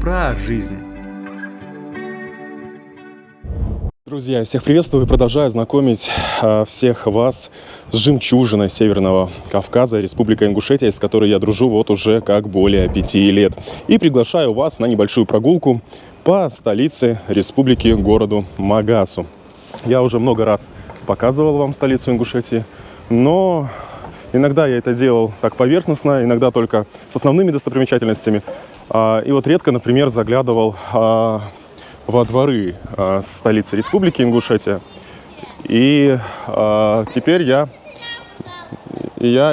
про жизнь. Друзья, всех приветствую и продолжаю знакомить всех вас с жемчужиной Северного Кавказа, Республика Ингушетия, с которой я дружу вот уже как более 5 лет. И приглашаю вас на небольшую прогулку по столице республики, городу Магасу. Я уже много раз показывал вам столицу Ингушетии, но иногда я это делал так поверхностно, иногда только с основными достопримечательностями. И вот редко, например, заглядывал во дворы столицы республики Ингушетия. И теперь я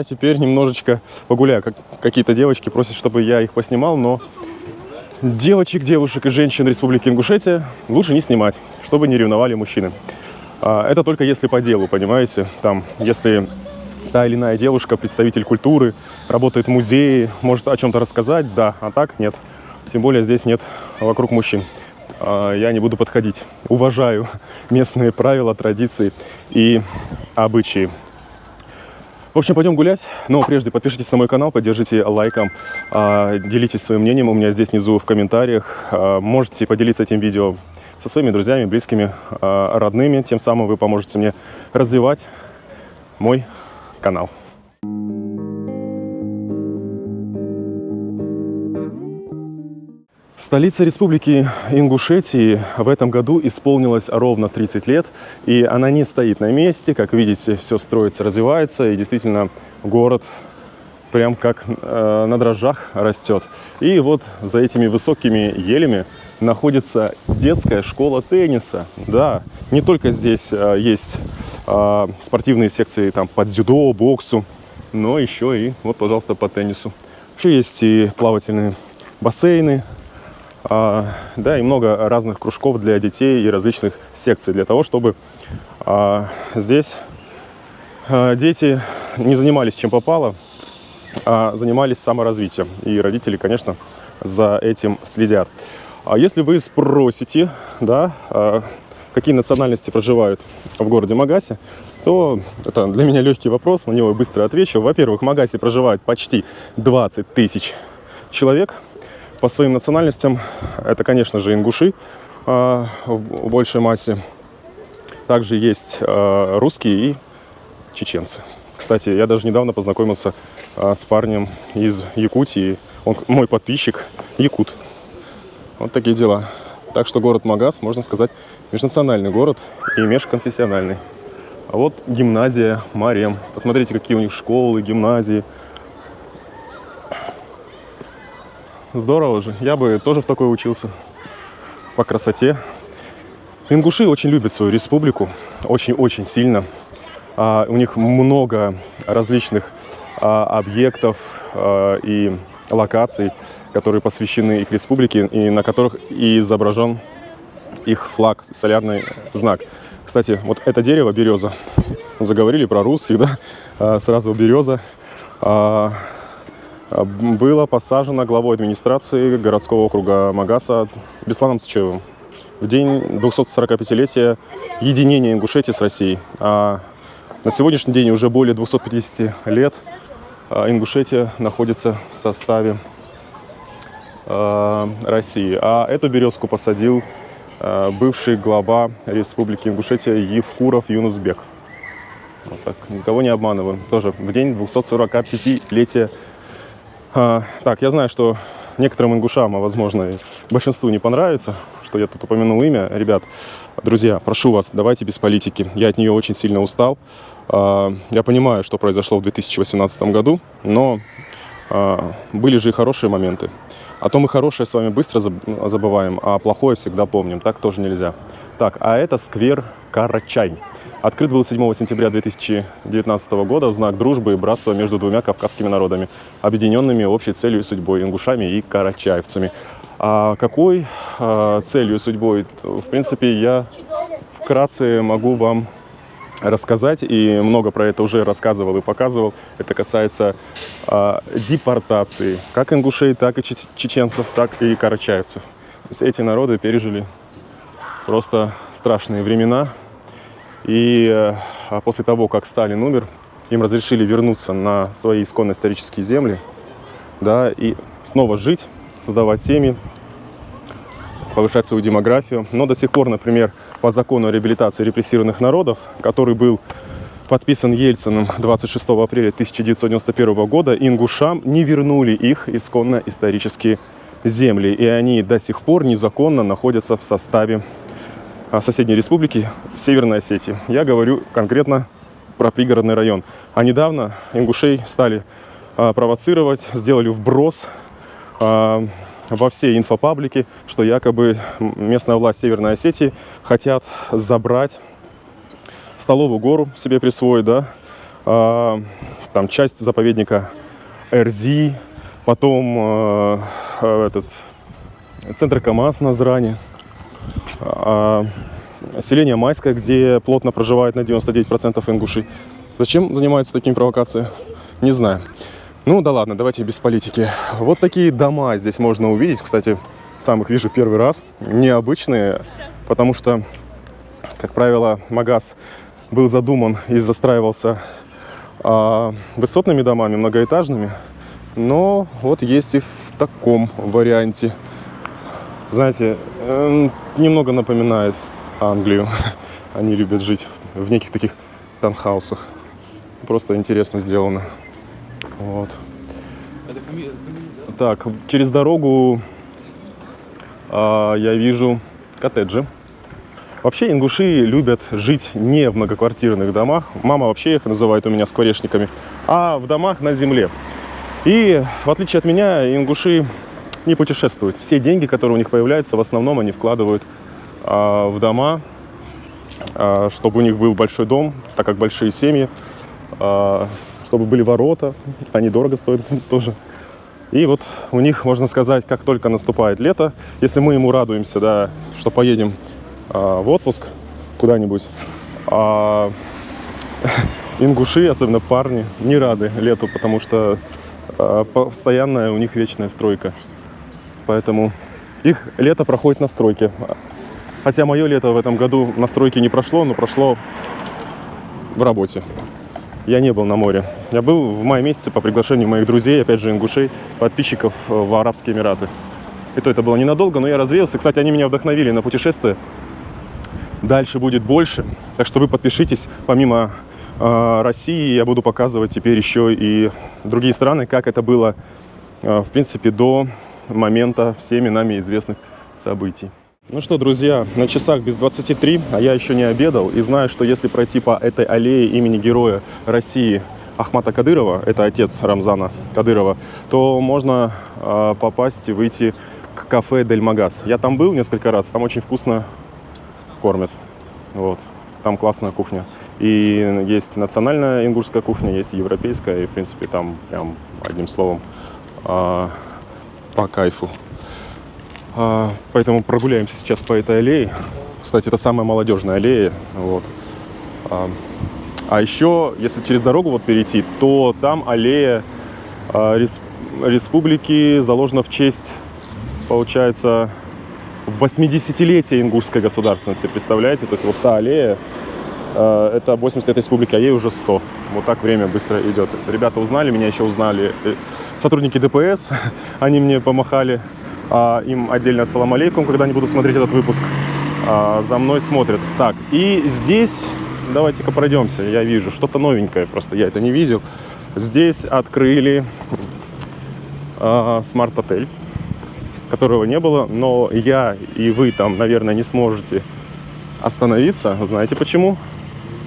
теперь немножечко погуляю. Какие-то девочки просят, чтобы я их поснимал, но девочек, девушек и женщин республики Ингушетия лучше не снимать, чтобы не ревновали мужчины. Это только если по делу, понимаете? Там, если та или иная девушка, представитель культуры, работает в музее, может о чем-то рассказать, да, а так нет. Тем более здесь нет вокруг мужчин. Я не буду подходить. Уважаю местные правила, традиции и обычаи. В общем, пойдем гулять. Но прежде подпишитесь на мой канал, поддержите лайком, делитесь своим мнением у меня здесь внизу в комментариях. Можете поделиться этим видео со своими друзьями, близкими, родными. Тем самым вы поможете мне развивать мой канал. Столица республики Ингушетии в этом году исполнилось ровно 30 лет, и она не стоит на месте. Как видите, все строится, развивается, и действительно город прям как на дрожжах растет. И вот за этими высокими елями находится детская школа тенниса. Да, не только здесь есть спортивные секции там, по дзюдо, боксу, но еще и, вот, пожалуйста, по теннису. Еще есть и плавательные бассейны. Да, и много разных кружков для детей и различных секций для того, чтобы здесь дети не занимались чем попало, а занимались саморазвитием. И родители, конечно, за этим следят. А если вы спросите, да, какие национальности проживают в городе Магасе, то это для меня легкий вопрос, на него я быстро отвечу. Во-первых, в Магасе проживает почти 20 тысяч человек. По своим национальностям это, конечно же, ингуши в большей массе. Также есть русские и чеченцы. Кстати, я даже недавно познакомился с парнем из Якутии. Он мой подписчик, якут. Вот такие дела. Так что город Магас, можно сказать, межнациональный город и межконфессиональный. А вот гимназия Марем. Посмотрите, какие у них школы, гимназии. Здорово же. Я бы тоже в такой учился. По красоте. Ингуши очень любят свою республику. Очень-очень сильно. У них много различных объектов и локаций, которые посвящены их республике, и на которых и изображен их флаг, солярный знак. Кстати, вот это дерево, береза. Заговорили про русских, да? Сразу береза. Было посажено главой администрации городского округа Магаса Бесланом Цучевым в день 245-летия единения Ингушетии с Россией. А на сегодняшний день уже более 250 лет Ингушетия находится в составе России. А эту березку посадил бывший глава Республики Ингушетия Евкуров Юнусбек. Вот так, никого не обманываю. Тоже в день 245-летия. Так, я знаю, что некоторым ингушам, а возможно и большинству не понравится, что я тут упомянул имя. Ребят, друзья, прошу вас, давайте без политики. Я от нее очень сильно устал. Я понимаю, что произошло в 2018 году, но были же и хорошие моменты. А то мы хорошее с вами быстро забываем, а плохое всегда помним. Так тоже нельзя. Так, а это сквер Карачай. Открыт был 7 сентября 2019 года в знак дружбы и братства между двумя кавказскими народами, объединенными общей целью и судьбой – ингушами и карачаевцами. А какой целью и судьбой? В принципе, я вкратце могу вам рассказать, и много про это уже рассказывал и показывал. Это касается депортации как ингушей, так и чеченцев, так и карачаевцев. То есть эти народы пережили просто страшные времена. И после того, как Сталин умер, им разрешили вернуться на свои исконно исторические земли, да, и снова жить, создавать семьи. повышать свою демографию. Но до сих пор, например, по закону о реабилитации репрессированных народов, который был подписан Ельциным 26 апреля 1991 года, ингушам не вернули их исконно исторические земли. И они до сих пор незаконно находятся в составе соседней республики Северной Осетии. Я говорю конкретно про пригородный район. А недавно ингушей стали провоцировать, сделали вброс во все инфопаблики, что якобы местная власть Северной Осетии хотят забрать Столовую гору, себе присвоить, да, там часть заповедника Эрзи, потом центр КамАЗ на Зране, селение Майское, где плотно проживает на 99% ингушей. Зачем занимаются такими провокациями? Не знаю. Ну да ладно, давайте без политики. Вот такие дома здесь можно увидеть. Кстати, сам их вижу первый раз. Необычные, потому что, как правило, Магаз был задуман и застраивался высотными домами, многоэтажными. Но вот есть и в таком варианте. Знаете, немного напоминает Англию. Они любят жить в неких таких таунхаусах. Просто интересно сделано. Вот. Так, через дорогу я вижу коттеджи. Вообще ингуши любят жить не в многоквартирных домах. Мама вообще их называет у меня скворечниками, а в домах на земле. И в отличие от меня, ингуши не путешествуют. Все деньги, которые у них появляются, в основном они вкладывают в дома, чтобы у них был большой дом, так как большие семьи, чтобы были ворота, они дорого стоят тоже. И вот у них, можно сказать, как только наступает лето, если мы ему радуемся, да, что поедем в отпуск куда-нибудь, ингуши, особенно парни, не рады лету, потому что постоянная у них вечная стройка. Поэтому их лето проходит на стройке. Хотя мое лето в этом году на стройке не прошло, но прошло в работе. Я не был на море. Я был в мае месяце по приглашению моих друзей, опять же ингушей, подписчиков в Арабские Эмираты. И то это было ненадолго, но я развеялся. Кстати, они меня вдохновили на путешествие. Дальше будет больше. Так что вы подпишитесь. Помимо России я буду показывать теперь еще и другие страны, как это было, в принципе, до момента всеми нами известных событий. Ну что, друзья, на часах без 23, а я еще не обедал. И знаю, что если пройти по этой аллее имени Героя России Ахмата Кадырова, это отец Рамзана Кадырова, то можно попасть и выйти к кафе Дель Магаз. Я там был несколько раз, там очень вкусно кормят. Вот. Там классная кухня. И есть национальная ингушская кухня, есть европейская. И, в принципе, там прям одним словом по кайфу. Поэтому прогуляемся сейчас по этой аллее. Кстати, это самая молодежная аллея. Вот. А еще, если через дорогу вот перейти, то там аллея республики заложена в честь, получается, 80-летия ингушской государственности. Представляете? То есть вот та аллея, это 80 лет республики, а ей уже 100. Вот так время быстро идет. Ребята узнали, меня еще узнали. Сотрудники ДПС, они мне помахали. Им отдельно ассалам алейкум, когда они будут смотреть этот выпуск. За мной смотрят. Так, и здесь, давайте-ка пройдемся. Я вижу что-то новенькое, просто я это не видел. Здесь открыли смарт-отель, которого не было, но я и вы там, наверное, не сможете остановиться. Знаете почему?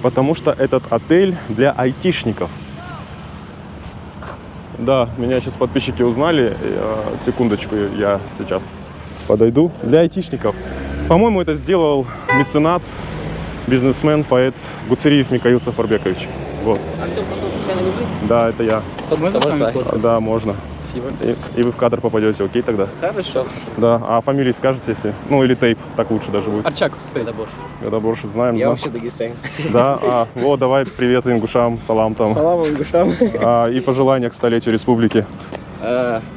Потому что этот отель для айтишников. Да, меня сейчас подписчики узнали. Секундочку, я сейчас подойду. Для айтишников. По-моему, это сделал меценат, бизнесмен, поэт Гуцериев Михаил Сафарбекович. Вот. А кто потом случайно не вы? Да, это я. Можно с вами сфоткаться? Да, можно. Спасибо. И вы в кадр попадете, окей тогда? Хорошо. Да, а фамилии скажете, если... Ну, или тейп, так лучше даже будет. Арчак. Гадабош. Гадабош, знаем, Я знаем. вообще дагестанец. Да, вот, давай, привет ингушам, салам там. Салам ингушам. И пожелания к столетию республики.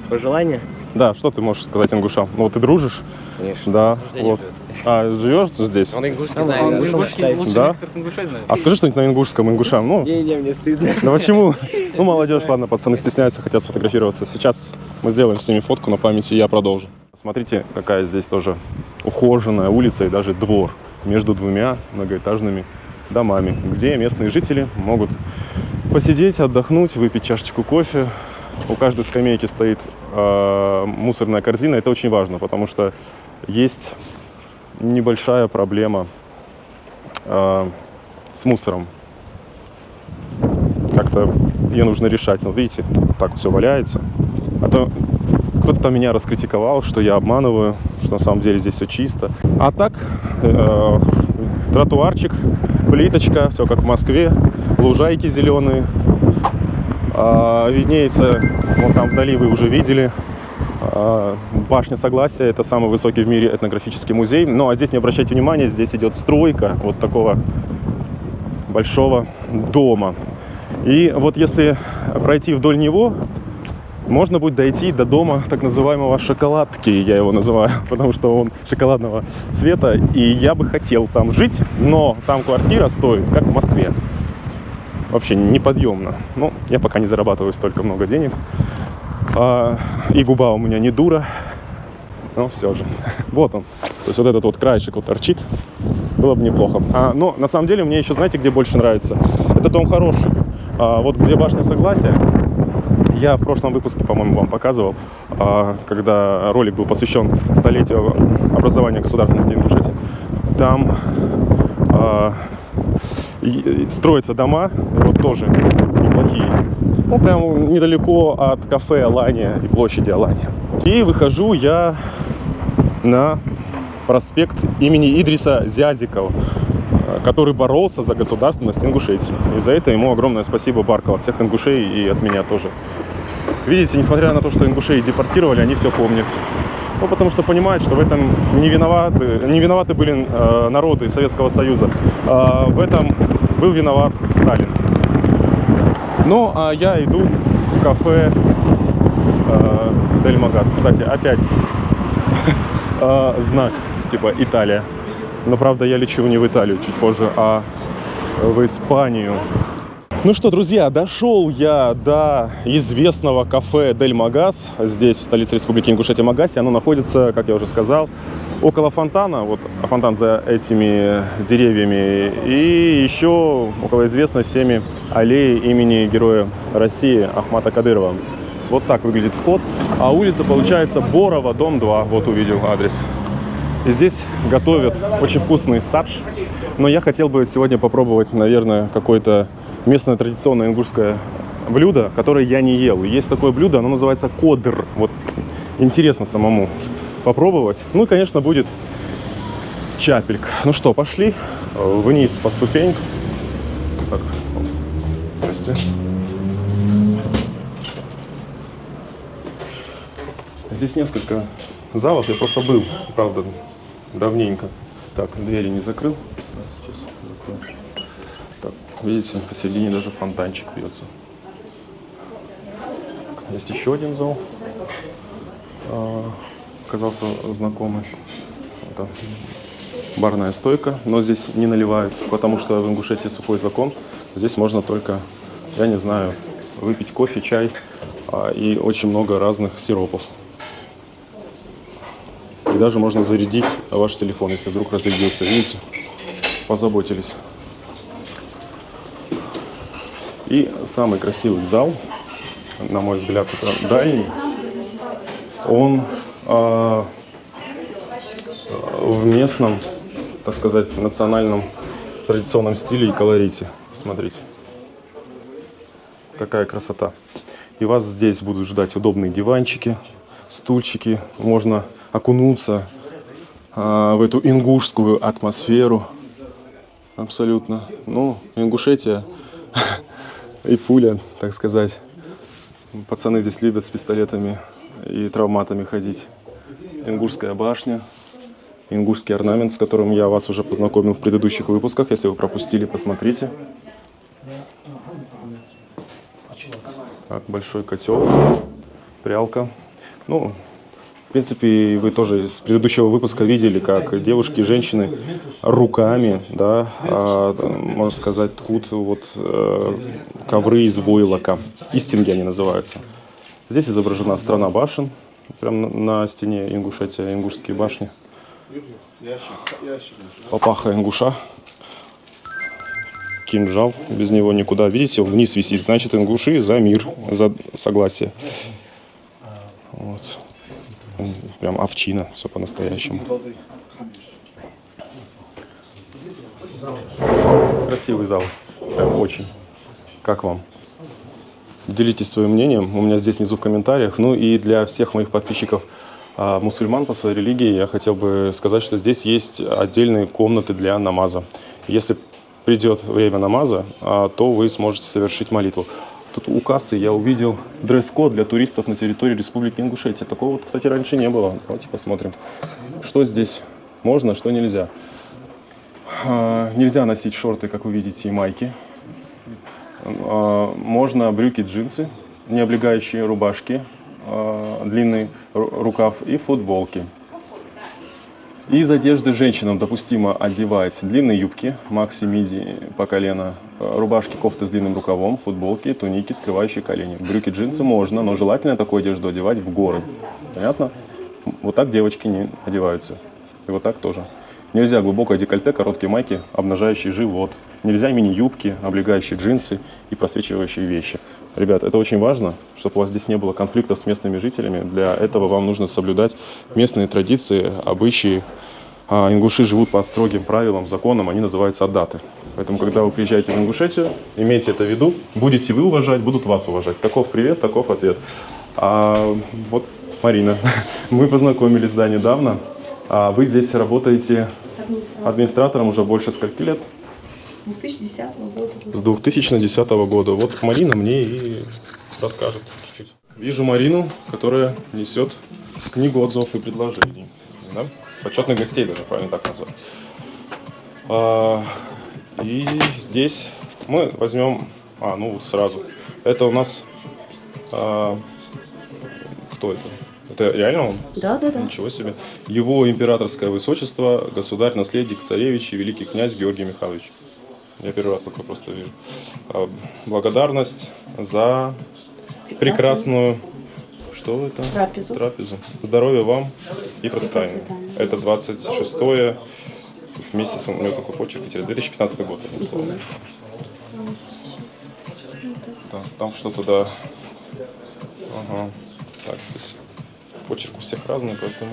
Пожелания. Да, что ты можешь сказать ингушам? Ну, вот ты дружишь? Конечно. Да, Рождение вот. А живешь здесь? Он ингушский знает. Ингушский лучший Да? лектор ингушей знает. А скажи что-нибудь на ингушском ингушам. Ну, Не, мне стыдно. да почему? Ну, молодежь, ладно, пацаны стесняются, хотят сфотографироваться. Сейчас мы сделаем с ними фотку на память, и я продолжу. Смотрите, какая здесь тоже ухоженная улица и даже двор между двумя многоэтажными домами, где местные жители могут посидеть, отдохнуть, выпить чашечку кофе. У каждой скамейки стоит мусорная корзина. Это очень важно, потому что есть небольшая проблема с мусором. Как-то ее нужно решать. Вот видите, так все валяется. А то кто-то там меня раскритиковал, что я обманываю, что на самом деле здесь все чисто. А так, тротуарчик, плиточка, все как в Москве, лужайки зеленые. Виднеется, вон там вдали вы уже видели, башня Согласия, это самый высокий в мире этнографический музей. Ну а здесь не обращайте внимания, здесь идет стройка вот такого большого дома. И вот если пройти вдоль него, можно будет дойти до дома так называемого шоколадки, я его называю, потому что он шоколадного цвета, и я бы хотел там жить, но там квартира стоит, как в Москве. Вообще неподъемно. Ну, я пока не зарабатываю столько много денег. И губа у меня не дура. Но все же. Вот он. То есть вот этот вот краешек вот торчит. Было бы неплохо. Но на самом деле мне еще, знаете, где больше нравится? Это дом хороший. Вот где башня Согласия. Я в прошлом выпуске, по-моему, вам показывал, когда ролик был посвящен столетию образования государственности Ингушетии. Там строятся дома, вот тоже неплохие. Ну, прям недалеко от кафе Алания и площади Алания. И выхожу я на проспект имени Идриса Зязикова, который боролся за государственность Ингушетии. И за это ему огромное спасибо Баркал от всех ингушей и от меня тоже. Видите, несмотря на то, что ингушей депортировали, они все помнят. Ну, потому что понимают, что в этом не виноваты были народы Советского Союза. В этом был виноват Сталин. Ну, а я иду в кафе Дель Магас. Кстати, опять знак, типа Италия. Но, правда, я лечу не в Италию чуть позже, а в Испанию. Ну что, друзья, дошел я до известного кафе Дель Магас, здесь, в столице Республики Ингушетия Магасе. Оно находится, как я уже сказал, около фонтана, вот фонтан за этими деревьями, и еще около известной всеми аллеи имени Героя России Ахмата Кадырова. Вот так выглядит вход, а улица получается Борова, дом 2, вот увидел адрес. И здесь готовят очень вкусный садж, но я хотел бы сегодня попробовать, наверное, какое-то местное традиционное ингушское блюдо, которое я не ел. Есть такое блюдо, оно называется кодр. Вот интересно самому попробовать. Ну и, конечно, будет чапельк. Ну что, пошли вниз по ступенькам. Так, здрасте. Здесь несколько залов, я просто был, правда, давненько. Так, двери не закрыл. Сейчас закрою. Так, видите, посередине даже фонтанчик бьется. Есть еще один зал. Оказался знакомый. Это барная стойка, но здесь не наливают, потому что в Ингушетии сухой закон. Здесь можно только, я не знаю, выпить кофе, чай и очень много разных сиропов. И даже можно зарядить ваш телефон, если вдруг разрядился. Видите? Позаботились. И самый красивый зал, на мой взгляд, это дальний. Он в местном, так сказать, национальном традиционном стиле и колорите. Смотрите, какая красота. И вас здесь будут ждать удобные диванчики, стульчики. Можно окунуться в эту ингушскую атмосферу. Абсолютно. Ну, Ингушетия и пуля, так сказать. Пацаны здесь любят с пистолетами и травматами ходить. Ингушская башня, ингушский орнамент, с которым я вас уже познакомил в предыдущих выпусках. Если вы пропустили, посмотрите. Так, большой котел, прялка. Ну, В принципе, вы тоже из предыдущего выпуска видели, как девушки и женщины руками, да, можно сказать, ткут ковры из войлока. Истинги они называются. Здесь изображена страна башен, прямо на стене Ингушетия, ингушские башни. Папаха ингуша. Кинжал, без него никуда. Видите, он вниз висит. Значит, ингуши за мир, за согласие. Вот. Прям овчина, все по-настоящему. Красивый зал, прям очень. Как вам? Делитесь своим мнением, у меня здесь внизу в комментариях. Ну и для всех моих подписчиков мусульман по своей религии я хотел бы сказать, что здесь есть отдельные комнаты для намаза. Если придет время намаза, то вы сможете совершить молитву. Тут у кассы я увидел дресс-код для туристов на территории Республики Ингушетия. Такого, кстати, раньше не было. Давайте посмотрим, что здесь можно, что нельзя. Нельзя носить шорты, как вы видите, и майки. Можно брюки, джинсы, не облегающие рубашки, длинный рукав и футболки. Из одежды женщинам допустимо одевать длинные юбки, макси, миди по колено, рубашки, кофты с длинным рукавом, футболки, туники, скрывающие колени. Брюки, джинсы можно, но желательно такую одежду одевать в горы. Понятно? Вот так девочки не одеваются. И вот так тоже. Нельзя глубокое декольте, короткие майки, обнажающие живот. Нельзя мини-юбки, облегающие джинсы и просвечивающие вещи. Ребят, это очень важно, чтобы у вас здесь не было конфликтов с местными жителями. Для этого вам нужно соблюдать местные традиции, обычаи. Ингуши живут по строгим правилам, законам, они называются адаты. Поэтому, когда вы приезжаете в Ингушетию, имейте это в виду. Будете вы уважать, будут вас уважать. Таков привет, таков ответ. Вот Марина, мы познакомились, да, недавно. Вы здесь работаете администратором уже больше скольки лет? С 2010 года. С 2010 года. Вот Марина мне и расскажет чуть-чуть. Вижу Марину, которая несет книгу отзывов и предложений. Да? Почетных гостей даже, правильно так назвать. И здесь мы возьмем... ну вот сразу. Это у нас... кто это? Это реально он? Да. Ничего себе. Его императорское высочество, государь-наследник, царевич и великий князь Георгий Михайлович. Я первый раз такое просто вижу. Благодарность за прекрасную... Что это? Трапезу. Здоровья вам и процветания. Это 26-е. Месяц, у него такой почерк, 2015 год. Да, там что-то, да. Ага. Так, здесь почерк у всех разный, поэтому...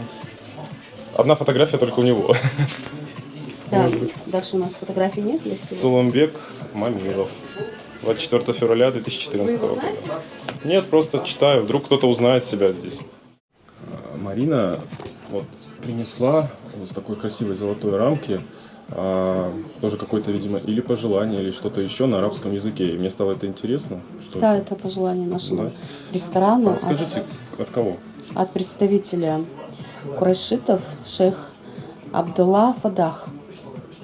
Одна фотография только у него. Да, дальше у нас фотографий нет. Сулумбек Мамилов. 24 февраля 2014 года. Нет, просто читаю. Вдруг кто-то узнает себя здесь. Марина вот принесла вот в такой красивой золотой рамке тоже какое-то, видимо, или пожелание, или что-то еще на арабском языке. И мне стало это интересно. Что да, это пожелание нашему ресторану. Расскажите, от кого? От представителя курайшитов, шейх Абдулла Фадах,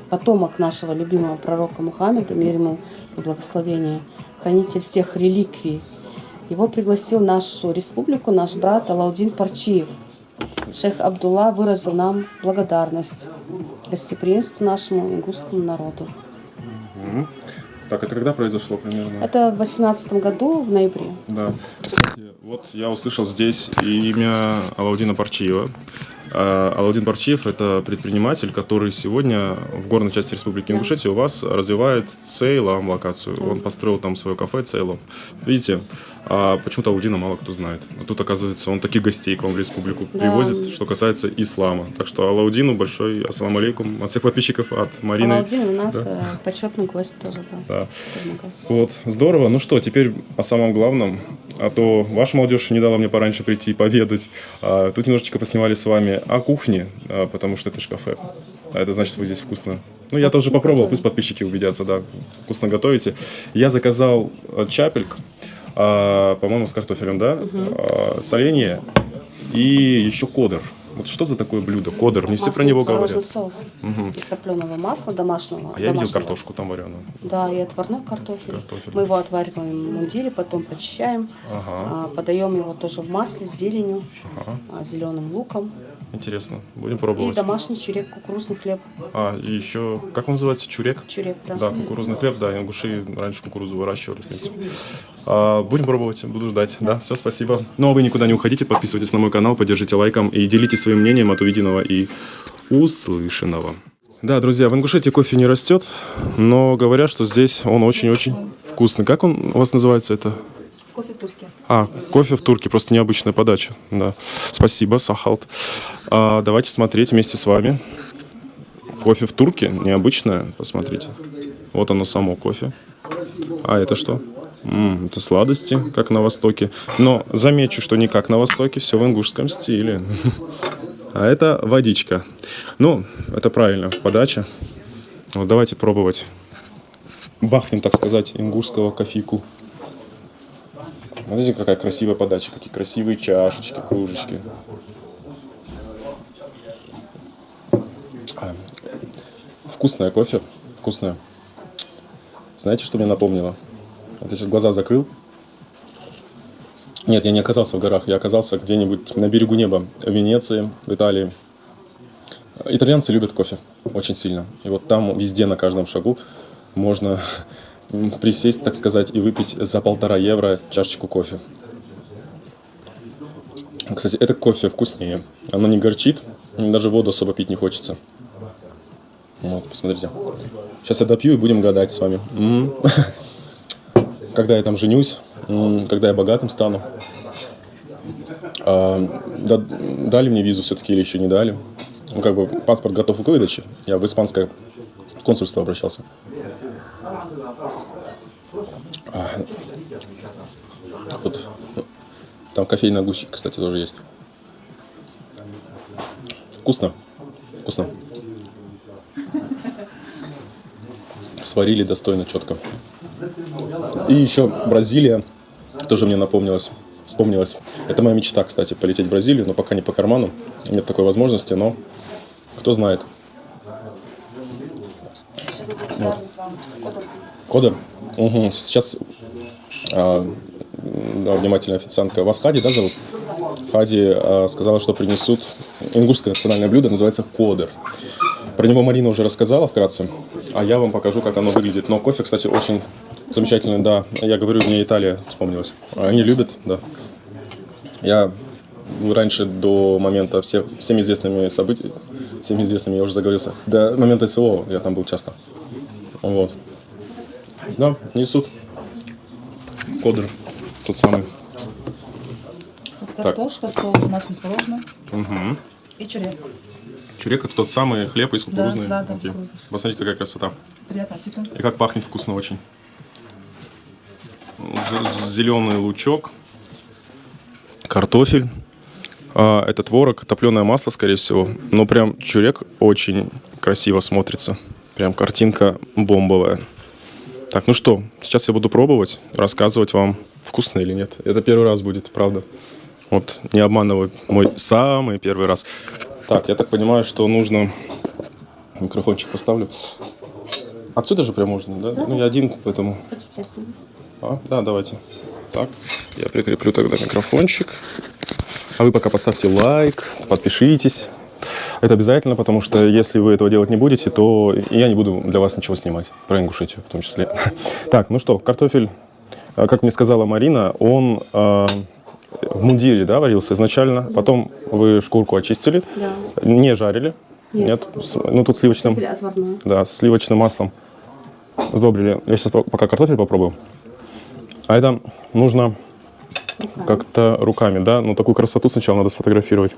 потомок нашего любимого пророка Мухаммеда, мир ему и благословение, хранитель всех реликвий. Его пригласил в нашу республику наш брат Алаудин Парчиев. Шейх Абдулла выразил нам благодарность гостеприимству нашему ингушскому народу. Так, это когда произошло примерно? Это в 2018 году, в ноябре. Да. Кстати, вот я услышал здесь имя Алаудина Парчиева. Алаудин Парчиев – это предприниматель, который сегодня в горной части Республики Ингушетия у вас развивает Цейлам локацию. Он построил там свое кафе Цейлам. Видите, почему-то Алаудина мало кто знает. А тут, оказывается, он таких гостей к вам в республику привозит, что касается ислама. Так что Алаудину большой ассаламу алейкум от всех подписчиков, от Марины. Алаудин у нас почетный гость тоже был. Да. Вот, здорово. Ну что, теперь о самом главном. А то ваша молодежь не дала мне пораньше прийти и поведать. Тут немножечко поснимали с вами о кухне, потому что это же кафе. А это значит, вы здесь вкусно. Ну, я тоже попробовал, пусть подписчики убедятся, да, вкусно готовите. Я заказал чапельк, по-моему, с картофелем, да, соленье и еще кодер. Вот что за такое блюдо? Кодер. Мне все про Масло, него творожный говорят. соус из топленого масла домашнего. А я видел домашнего. картошку там вареную. Да, и отварной картофель. Картофель. Мы его отвариваем в мундире, потом прочищаем, подаем его тоже в масле с зеленью, зеленым луком. Интересно. Будем И пробовать. домашний чурек, кукурузный хлеб. А, и еще, как он называется? Чурек? Чурек, да. Да, кукурузный хлеб, да, ингуши раньше кукурузу выращивали, в принципе. Будем пробовать, буду ждать, да, все, спасибо. Ну, а вы никуда не уходите, подписывайтесь на мой канал, поддержите лайком и делитесь своим мнением от увиденного и услышанного. Да, друзья, в Ингушетии кофе не растет, но говорят, что здесь он очень-очень вкусный. Как он у вас называется это? Кофе в Турке. А, кофе в турке, просто необычная подача. Да. Спасибо, Сахалт. Давайте смотреть вместе с вами. Кофе в турке, необычное, посмотрите. Вот оно само, кофе. А это что? Это сладости, как на Востоке. Но замечу, что не как на Востоке, все в ингушском стиле. А это водичка. Ну, это правильно, подача. Вот давайте пробовать. Бахнем, так сказать, ингушского кофейку. Смотрите, какая красивая подача, какие красивые чашечки, кружечки. Вкусное кофе, вкусное. Знаете, что мне напомнило? Вот я сейчас глаза закрыл. Нет, я не оказался в горах, я оказался где-нибудь на берегу неба, в Венеции, в Италии. Итальянцы любят кофе очень сильно. И вот там везде, на каждом шагу можно присесть, так сказать, и выпить за 1,5 евро чашечку кофе. Кстати, это кофе вкуснее. Оно не горчит, даже воду особо пить не хочется. Вот, посмотрите. Сейчас я допью и будем гадать с вами. Когда я там женюсь, когда я богатым стану. Дали мне визу все-таки или еще не дали? Ну, как бы паспорт готов к выдаче. Я в испанское консульство обращался. Вот. Там кофейный огурчик, кстати, тоже есть. Вкусно. Вкусно. Сварили достойно, четко. И еще Бразилия тоже мне вспомнилась. Это моя мечта, кстати, полететь в Бразилию, но пока не по карману. Нет такой возможности, но кто знает. Вот. Кодер? Угу. Сейчас да, внимательная официантка. Вас Хади, да, зовут? Хади сказала, что принесут ингушское национальное блюдо, называется кодер. Про него Марина уже рассказала вкратце, а я вам покажу, как оно выглядит. Но кофе, кстати, очень замечательный, да. Я говорю, мне Италия вспомнилась. Они любят, да. Я раньше, до момента всеми известными событиями, я уже заговорился, до момента СВО я там был часто. Вот. Да, несут. Кодер, тот самый. Картошка, соус, масло творожное и чурек. Чурек — это тот самый хлеб из кукурузной? Да, Окей. кукурузный. Посмотрите, какая красота. Приятного аппетита. И как пахнет вкусно очень. Зеленый лучок, картофель. Это творог, топленое масло, скорее всего. Но прям чурек очень красиво смотрится. Прям картинка бомбовая. Так, ну что, сейчас я буду пробовать, рассказывать вам, вкусно или нет. Это первый раз будет, правда. Вот, не обманываю, мой самый первый раз. Так, я так понимаю, что нужно... Микрофончик поставлю. Отсюда же прям можно, да? Ну, я один, поэтому... Да, давайте. Так, я прикреплю тогда микрофончик. А вы пока поставьте лайк, подпишитесь. Это обязательно, потому что если вы этого делать не будете, то я не буду для вас ничего снимать. Про Ингушетию в том числе. Так, ну что, картофель, как мне сказала Марина, он в мундире, да, варился изначально. Потом вы шкурку очистили, Да. не жарили. Нет. Ну тут сливочным, Отварной. да, сливочным маслом сдобрили. Я сейчас пока картофель попробую. А это нужно как-то руками, да? Ну такую красоту сначала надо сфотографировать.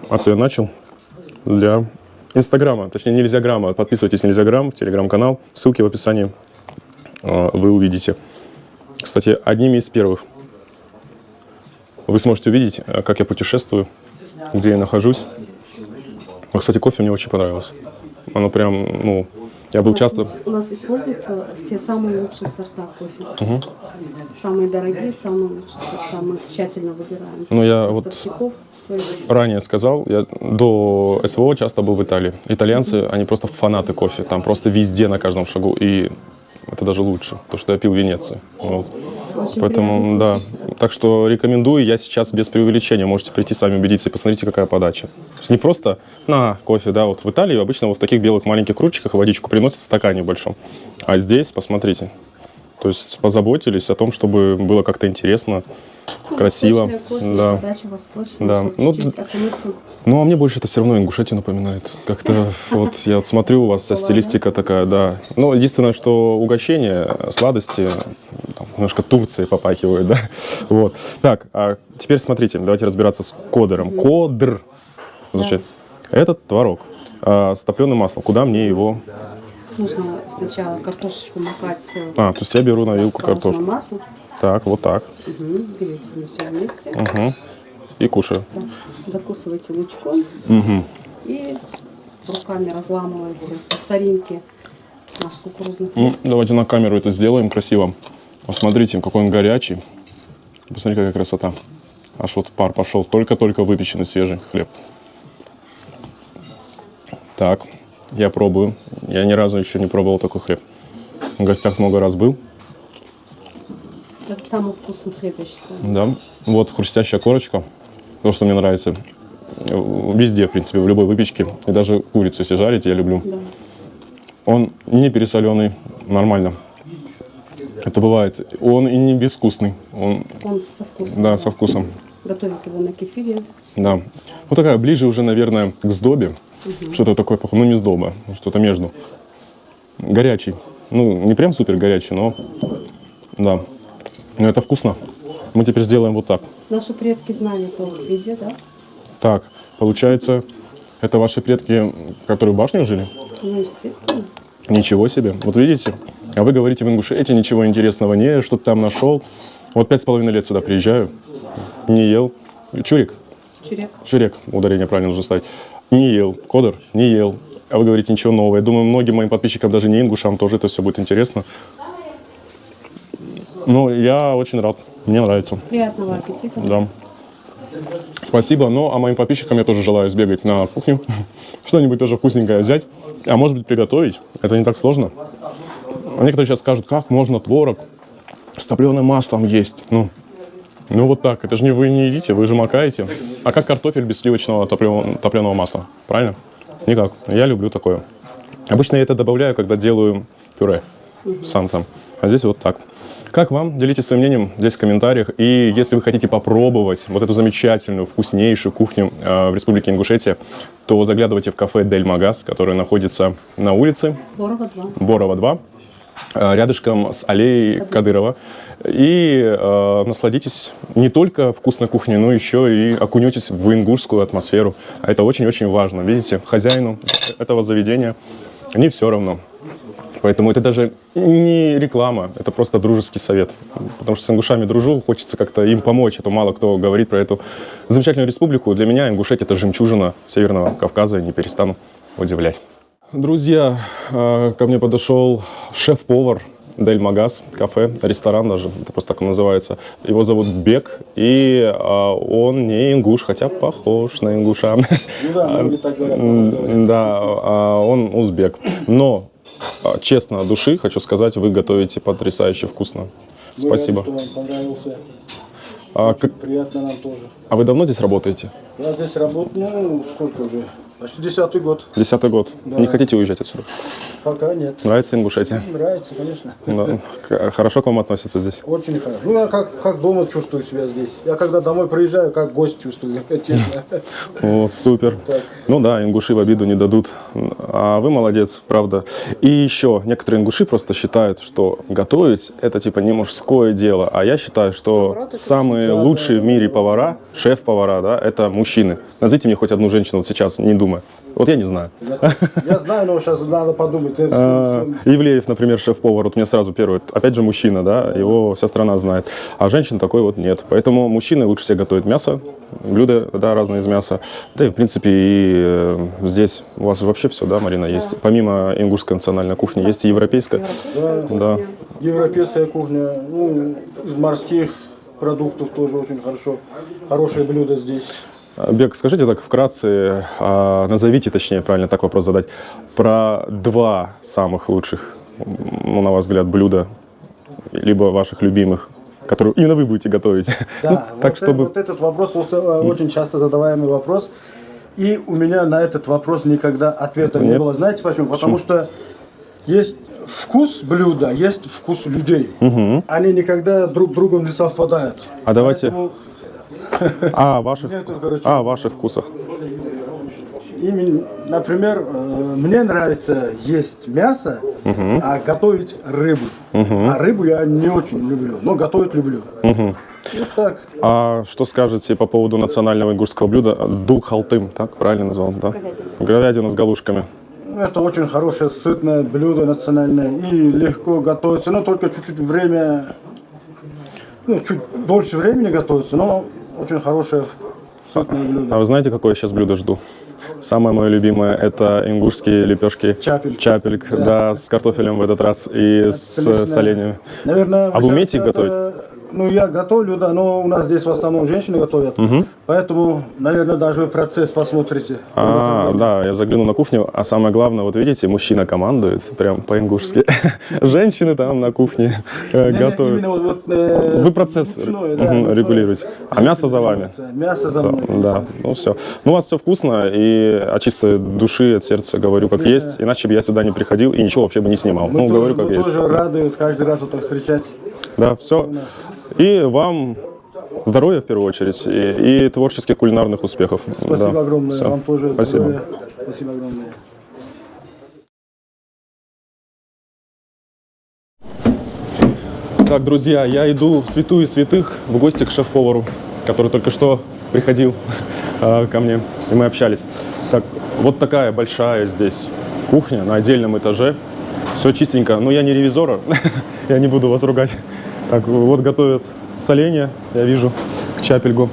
А то я начал для Инстаграма, точнее нельзя грамма. Подписывайтесь на Нельзяграм, в Телеграм-канал. Ссылки в описании вы увидите. Кстати, одними из первых. Вы сможете увидеть, как я путешествую, где я нахожусь. Кстати, кофе мне очень понравилось. Оно прям, ну, Я был часто... У нас используются все самые лучшие сорта кофе. Самые дорогие, самые лучшие сорта. Мы их тщательно выбираем. Ну, я вот Поставщиков своих. ранее сказал, я до СВО часто был в Италии. Итальянцы, они просто фанаты кофе. Там просто везде, на каждом шагу. И это даже лучше, то, что я пил в Венеции. Вот. Очень Поэтому, приятно да. слушать. Так что рекомендую, я сейчас без преувеличения. Можете прийти сами убедиться и посмотрите, какая подача. То есть не просто на кофе, да, вот в Италии обычно вот в таких белых маленьких кружечках водичку приносят в стакане большом. А здесь, посмотрите, то есть позаботились о том, чтобы было как-то интересно, красиво. Восточное кофе, Да. подача восточная, Да. чтобы Ну, чуть-чуть окунуться. Ну, а мне больше это все равно Ингушетию напоминает. Как-то вот я вот смотрю, у вас вся стилистика такая, да. Ну, единственное, что угощение, сладости, там, немножко Турции попахивают, да. Вот. Так, а теперь смотрите, давайте разбираться с кодером. Кодр. Значит, этот творог с топленым маслом. Куда мне его... Нужно сначала картошечку макать А, то есть я беру на вилку в разную картошку. массу. Так, вот так. Берете все вместе. И кушаю. Да. Закусываете лучком и руками разламываете по старинке наш кукурузный хлеб. Давайте на камеру это сделаем красиво. Посмотрите, какой он горячий. Посмотрите, какая красота. Аж вот пар пошел. Только-только выпеченный свежий хлеб. Так, я пробую. Я ни разу еще не пробовал такой хлеб. В гостях много раз был. Это самый вкусный хлеб, я считаю. Да. Вот хрустящая корочка. То, что мне нравится. Везде, в принципе, в любой выпечке. И даже курицу, если жарить, я люблю. Да. Он не пересоленый, нормально. Это бывает. Он и не безвкусный. Он, Он со вкусом. да, со вкусом. Готовят его на кефире. Да. Вот такая, ближе уже, наверное, к сдобе. Что-то такое, ну не сдоба, что-то между. Горячий. Ну, не прям супер горячий, но да. Но это вкусно. Мы теперь сделаем вот так. Наши предки знали толк в еде, да? Так, получается, это ваши предки, которые в башнях жили? Ну, естественно. Ничего себе. Вот видите? А вы говорите, в Ингушетии ничего интересного не, что-то там нашел. Вот 5,5 лет сюда приезжаю, не ел. Чурик? Чурек. Чурек, ударение правильно нужно ставить. Не ел. Кодер? Не ел. А вы говорите, ничего нового. Я думаю, многим моим подписчикам, даже не ингушам, тоже это все будет интересно. Ну, я очень рад. Мне нравится. Приятного аппетита. Да. Спасибо. Ну, а моим подписчикам я тоже желаю сбегать на кухню. Что-нибудь тоже вкусненькое взять. А может быть, приготовить. Это не так сложно. Некоторые сейчас скажут, как можно творог с топленым маслом есть. Ну вот так. Это же не вы не едите, вы же макаете. А как картофель без сливочного топленого масла? Правильно? Никак. Я люблю такое. Обычно я это добавляю, когда делаю пюре. Сам там. А здесь вот так. Как вам? Делитесь своим мнением здесь в комментариях. И если вы хотите попробовать вот эту замечательную, вкуснейшую кухню в Республике Ингушетия, то заглядывайте в кафе «Дель Магаз», которое находится на улице Борова 2. Борова 2, рядышком с аллеей Кадырова. И насладитесь не только вкусной кухней, но еще и окунетесь в ингушскую атмосферу. А это очень-очень важно. Видите, хозяину этого заведения не все равно. Поэтому это даже не реклама, это просто дружеский совет. Потому что с ингушами дружу, хочется как-то им помочь. А то мало кто говорит про эту замечательную республику. Для меня Ингушетия — это жемчужина Северного Кавказа, и не перестану удивлять. Друзья, ко мне подошел шеф-повар Дель Магаз, кафе, ресторан даже, это просто так он называется. Его зовут Бек, и он не ингуш, хотя похож на ингуша. Да, он узбек. Но, честно, от души хочу сказать, вы готовите потрясающе вкусно. Спасибо. Что вам понравился. Как... Приятно нам тоже. А вы давно здесь работаете? Я здесь работаю, сколько уже? Почти 10-й год. 10-й год. Да. Не хотите уезжать отсюда? Пока нет. Нравится Ингушетия? Нравится, конечно. Да. Хорошо к вам относятся здесь? Очень хорошо. Ну, я как дома чувствую себя здесь. Я когда домой приезжаю, как гость чувствую, честно. О, супер. Так. Ну да, ингуши в обиду не дадут. А вы молодец, правда. И еще, некоторые ингуши просто считают, что готовить — это типа не мужское дело. А я считаю, что самые лучшие в мире повара, шеф-повара, да, это мужчины. Назовите мне хоть одну женщину вот сейчас, не думая. Вот я не знаю. Я знаю, но сейчас надо подумать. Ивлеев, например, шеф-повар, вот у меня сразу первый, опять же мужчина, да, его вся страна знает, а женщин такой вот нет. Поэтому мужчины лучше всех готовят мясо, блюда, да, разные из мяса, да и, в принципе, и здесь у вас вообще все, да, Марина, есть? Помимо ингушской национальной кухни, есть и европейская? Да. Европейская кухня, ну, из морских продуктов тоже очень хорошо. Хорошие блюда здесь. Бек, скажите так вкратце, назовите, точнее, правильно так вопрос задать, про 2 самых лучших, ну, на ваш взгляд, блюда, либо ваших любимых, которые именно вы будете готовить. Да, Ну, вот, так, чтобы... вот этот вопрос очень часто задаваемый вопрос. И у меня на этот вопрос никогда ответа не Нет. было. Знаете почему? Потому что есть вкус блюда, есть вкус людей. Они никогда друг с другом не совпадают. А давайте... Поэтому О ваших, Нет, короче. о ваших вкусах. именно, например, мне нравится есть мясо, а готовить рыбу. А рыбу я не очень люблю, но готовить люблю. Вот так. А что скажете по поводу национального ингушского блюда дул-халтым, так правильно назвал? Да? Говядина с галушками. Это очень хорошее, сытное блюдо национальное и легко готовится, но только чуть-чуть время, ну, чуть дольше времени готовится, но очень хорошее, сытное блюдо. А вы знаете, какое я сейчас блюдо жду? Самое мое любимое – это ингушские лепешки. Чапель. Чапельк, да, с картофелем в этот раз и с Отлично. соленьями. Наверное, А вы умеете их готовить? Ну, я готовлю, да, но у нас здесь в основном женщины готовят. Поэтому, наверное, даже вы процесс посмотрите. Да, я загляну на кухню, а самое главное, вот видите, мужчина командует, прям по-ингушски. Женщины там на кухне готовят. Именно вот, Вы процесс ручной, да, регулируете. А мясо за вами? Мясо за мной. Да, ну все. Ну, у вас все вкусно, и от чистой души, от сердца говорю, как есть. Иначе бы я сюда не приходил и ничего вообще бы не снимал. Ну, говорю, как Мы есть. тоже рады каждый раз вот так встречать. Да, все. И вам здоровья в первую очередь, и творческих кулинарных успехов. Спасибо Да, огромное. всё. Вам тоже Спасибо. здоровья. Спасибо огромное. Так, друзья, я иду в святую святых в гости к шеф-повару, который только что приходил ко мне, и мы общались. Так, вот такая большая здесь кухня на отдельном этаже. Все чистенько. Но я не ревизор, я не буду вас ругать. Так, вот готовят соленья, я вижу, к чапельгу.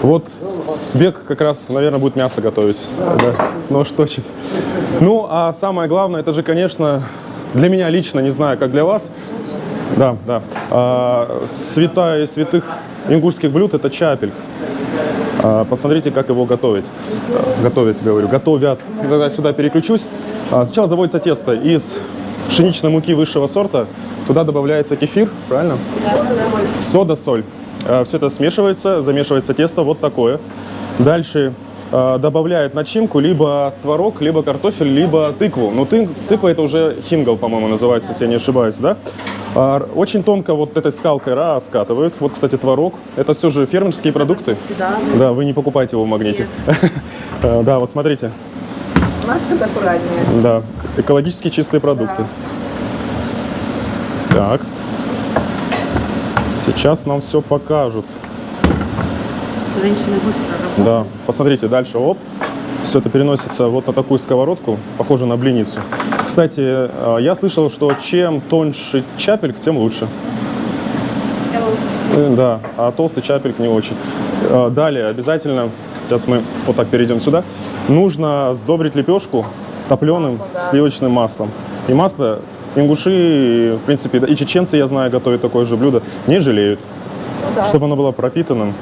Вот Бек как раз, наверное, будет мясо готовить. Да. Нож точит. Ну, а самое главное, это же, конечно, для меня лично, не знаю, как для вас. Да, да. Святая из святых ингушских блюд – это чапельг. Посмотрите, как его готовить. Готовить, говорю, готовят. Когда я сюда переключусь. Сначала заводится тесто из пшеничной муки высшего сорта. Туда добавляется кефир, правильно? Сода, соль. Все это смешивается, замешивается тесто вот такое. Дальше добавляют начинку, либо творог, либо картофель, либо тыкву. Но тыква это уже хингал, по-моему, называется, если я не ошибаюсь, да? Очень тонко вот этой скалкой раскатывают. Вот, кстати, творог. Это все же фермерские продукты. Да. Да, вы не покупаете его в магните. Да, вот смотрите. У нас все аккуратнее. Да, экологически чистые продукты. Так. Сейчас нам все покажут. Женщины быстро работают. Да, посмотрите, дальше, оп. Все это переносится вот на такую сковородку, похожую на блиницу. Кстати, я слышал, что чем тоньше чапельк, тем лучше. Да, а толстый чапельк не очень. Далее обязательно, сейчас мы вот так перейдем сюда, нужно сдобрить лепешку топленым сливочным маслом. И масло ингуши, в принципе, и чеченцы, я знаю, готовят такое же блюдо, не жалеют. Чтобы оно было пропитанным,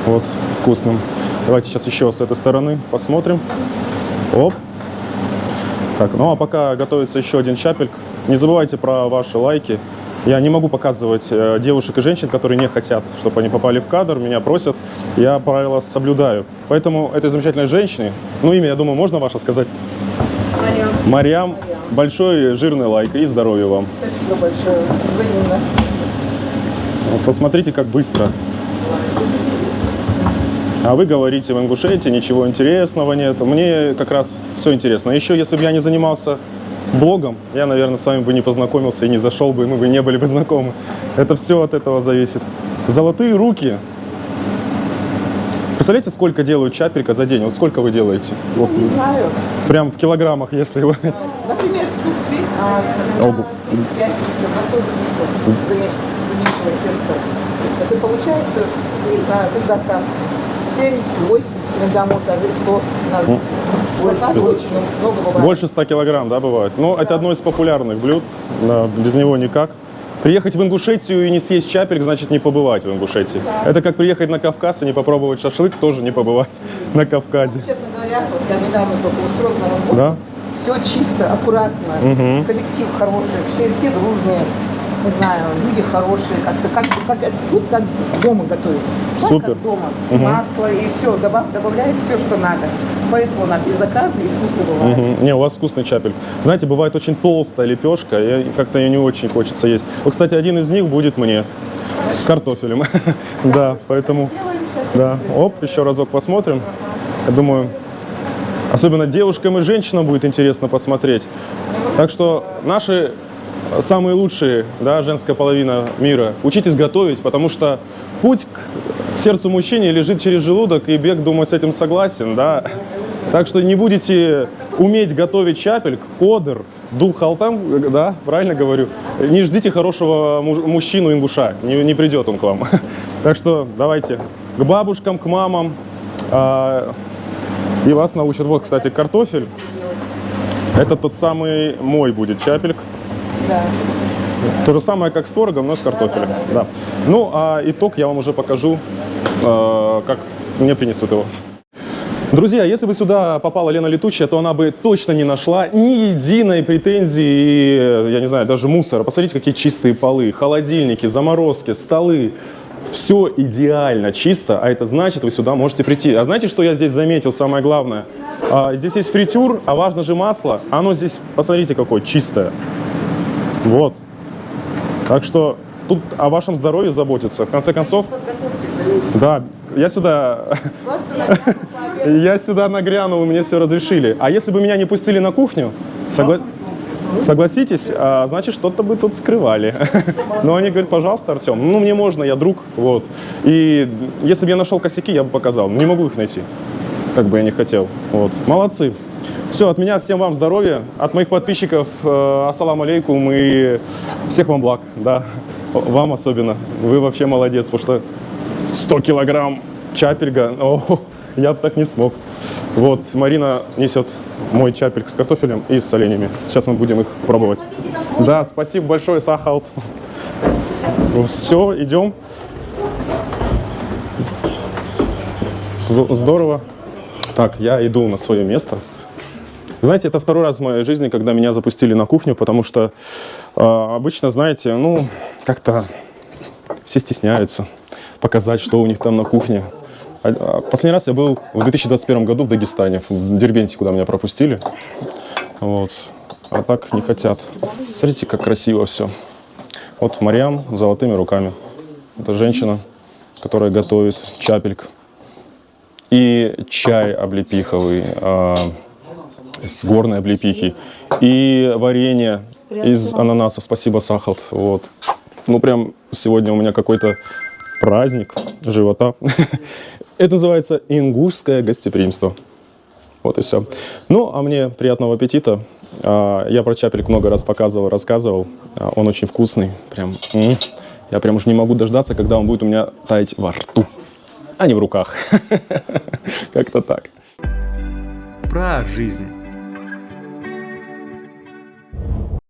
вот, вкусным. Давайте сейчас еще с этой стороны посмотрим. Оп. Так, ну а пока готовится еще один чапельк, не забывайте про ваши лайки. Я не могу показывать девушек и женщин, которые не хотят, чтобы они попали в кадр, меня просят. Я правила соблюдаю. Поэтому этой замечательной женщине, ну имя, я думаю, можно ваше сказать? Марьям. Большой жирный лайк и здоровья вам. Спасибо большое. Взаимно. Вот посмотрите, как быстро. А вы говорите, в Ингушетии ничего интересного нет. Мне как раз все интересно. Еще, если бы я не занимался блогом, я, наверное, с вами бы не познакомился и не зашел бы, и мы бы не были бы знакомы. Это все от этого зависит. Золотые руки. Представляете, сколько делают чапелька за день? Вот сколько вы делаете? Вот, Не знаю. прям в килограммах, если вы... Например, тут 200, Ого. 35 литров, на 40 литров замешивать тесто. Это получается не знаю, когда там 70, 80, иногда может даже 100. Заказ очень много бывает. Больше 100 килограмм, да, бывает? Ну, это одно из популярных блюд, да, без него никак. Приехать в Ингушетию и не съесть чапельк, значит не побывать в Ингушетии. Это как приехать на Кавказ и не попробовать шашлык, тоже не побывать на Кавказе. Честно говоря, вот я недавно только устроилась на работу. Да? Все чисто, аккуратно, коллектив хороший, все дружные, не знаю, люди хорошие, как тут как дома готовят. Так, Супер. как дома. И масло, и все, добавляет все, что надо. Поэтому у нас и заказы, и вкусы бывают. Не, у вас вкусный чапельк. Знаете, бывает очень толстая лепешка, и как-то ее не очень хочется есть. Вот, кстати, один из них будет мне с картофелем. Да, поэтому, да. Оп, еще разок посмотрим. Я думаю, особенно девушкам и женщинам будет интересно посмотреть. Так что наши самые лучшие, да, женская половина мира, учитесь готовить, потому что путь к сердцу мужчине лежит через желудок, и Бек, думаю, с этим согласен, да. Так что не будете уметь готовить чапельк, кодыр, дул-халтам, да, правильно говорю, не ждите хорошего мужчину-ингуша, не придет он к вам. Так что давайте к бабушкам, к мамам, и вас научат. Вот, кстати, картофель. Это тот самый мой будет чапельк. Да. То же самое, как с творогом, но с картофелем. Да. Ну, а итог я вам уже покажу, как мне принесут его. Друзья, если бы сюда попала Лена Летучая, то она бы точно не нашла ни единой претензии, я не знаю, даже мусора. Посмотрите, какие чистые полы, холодильники, заморозки, столы. Все идеально чисто, а это значит, вы сюда можете прийти. А знаете, что я здесь заметил, самое главное? Здесь есть фритюр, а важно же масло. Оно здесь, посмотрите, какое чистое. Вот. Так что тут о вашем здоровье заботиться. В конце концов, да, я сюда нагрянул, мне все разрешили. А если бы меня не пустили на кухню, согласитесь, значит, что-то бы тут скрывали. Но они говорят, пожалуйста, Артем, ну мне можно, я друг, вот. И если бы я нашел косяки, я бы показал. Не могу их найти, как бы я не хотел. Вот. Молодцы. Все, от меня всем вам здоровья, от моих подписчиков ассаламу алейкум и всех вам благ, да, вам особенно, вы вообще молодец, потому что 100 килограмм чапельга, я бы так не смог. Вот, Марина несет мой чапельк с картофелем и с оленями, сейчас мы будем их пробовать. Да, спасибо большое, Сахалт. Все, идем. Здорово. Так, я иду на свое место. Знаете, это второй раз в моей жизни, когда меня запустили на кухню, потому что обычно, знаете, ну, как-то все стесняются показать, что у них там на кухне. Последний раз я был в 2021 году в Дагестане, в Дербенте, куда меня пропустили. Вот. А так не хотят. Смотрите, как красиво все. Вот Марьям с золотыми руками. Это женщина, которая готовит чапельк. И чай облепиховый с горной облепихи. И варенье из ананасов. Спасибо, Сахалт. Вот. Ну, прям сегодня у меня какой-то праздник живота. Это называется ингушское гостеприимство. Вот и все. Ну, а мне приятного аппетита. Я про чапельк много раз показывал, рассказывал. Он очень вкусный. Прям, я прям уже не могу дождаться, когда он будет у меня таять во рту, а не в руках. Как-то так. Про жизнь.